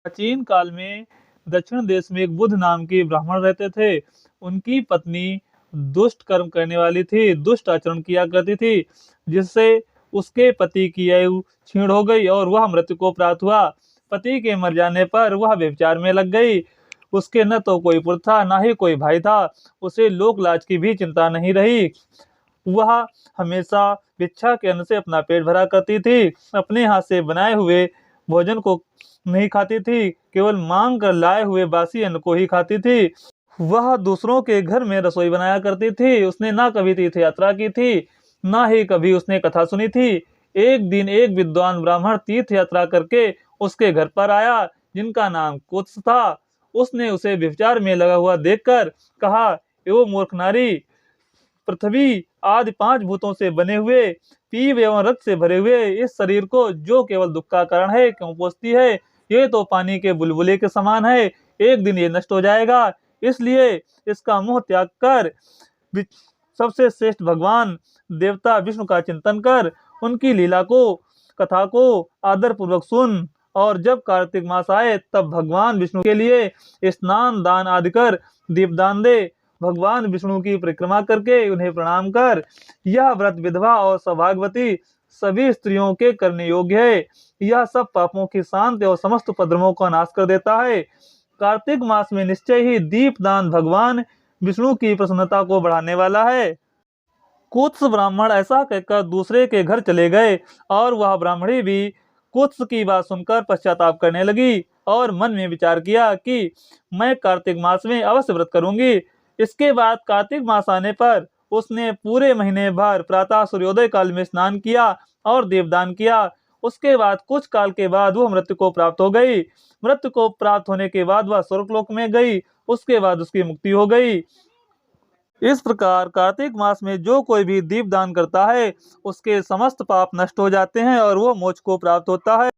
प्राचीन काल में दक्षिण देश में एक बुद्ध नाम की ब्राह्मण रहते थे। उनकी पत्नी दुष्ट कर्म करने वाली थी, दुष्ट आचरण किया करती थी, जिससे उसके पति की आयु क्षीण हो गई और वह मृत्यु को प्राप्त हुआ। पति के मर जाने पर वह व्यभिचार में लग गई। उसके न तो कोई पुत्र था, न ही कोई भाई था। उसे लोक लाज की भी चिंता नहीं रही। वह हमेशा भिक्षा के अन्न से अपना पेट भरा करती थी। अपने हाथ से बनाए हुए भोजन को नहीं खाती थी, केवल मांग कर लाए हुए बासी अन्न को ही खाती थी। वह दूसरों के घर में रसोई बनाया करती थी। उसने ना कभी तीर्थ यात्रा की थी, ना ही कभी उसने कथा सुनी थी। एक दिन एक विद्वान ब्राह्मण तीर्थ यात्रा करके उसके घर पर आया, जिनका नाम कुत्स था। उसने उसे व्यभिचार में लगा हुआ देखकर कहा, "एवं मूर्ख नारी, पृथ्वी आदि 5 भूतों से बने हुए, पीव एवं रक्त से भरे हुए इस शरीर को जो केवल दुख का कारण है, क्यों पोसती है? ये तो पानी के बुलबुले के समान है, एक दिन ये नष्ट हो जाएगा। इसलिए इसका मोह त्याग कर वि- सबसे श्रेष्ठ भगवान देवता विष्णु का चिंतन कर, उनकी लीला को, कथा को आदर पूर्वक सुन, और जब कार्तिक मास आए तब भगवान विष्णु के लिए स्नान दान आदि कर दीपदान दे। भगवान विष्णु की परिक्रमा करके उन्हें प्रणाम कर। यह व्रत विधवा और सौभाग्यवती सभी स्त्रियों के करने योग्य है। यह सब पापों की शांति और समस्त उपद्रवों का नाश कर देता है। कार्तिक मास में निश्चय ही दीपदान भगवान विष्णु की प्रसन्नता को बढ़ाने वाला है। कुत्स ब्राह्मण ऐसा कहकर दूसरे के घर चले गए, और वह ब्राह्मणी भी कुत्स की बात सुनकर पश्चाताप करने लगी और मन में विचार किया कि मैं कार्तिक मास में अवश्य व्रत करूंगी। इसके बाद कार्तिक मास आने पर उसने पूरे महीने भर प्रातः सूर्योदय काल में स्नान किया और दीपदान किया। उसके बाद कुछ काल के बाद वह मृत्यु को प्राप्त हो गई। मृत्यु को प्राप्त होने के बाद वह स्वर्गलोक में गई। उसके बाद उसकी मुक्ति हो गई। इस प्रकार कार्तिक मास में जो कोई भी दीप दान करता है, उसके समस्त पाप नष्ट हो जाते हैं और वो मोक्ष को प्राप्त होता है।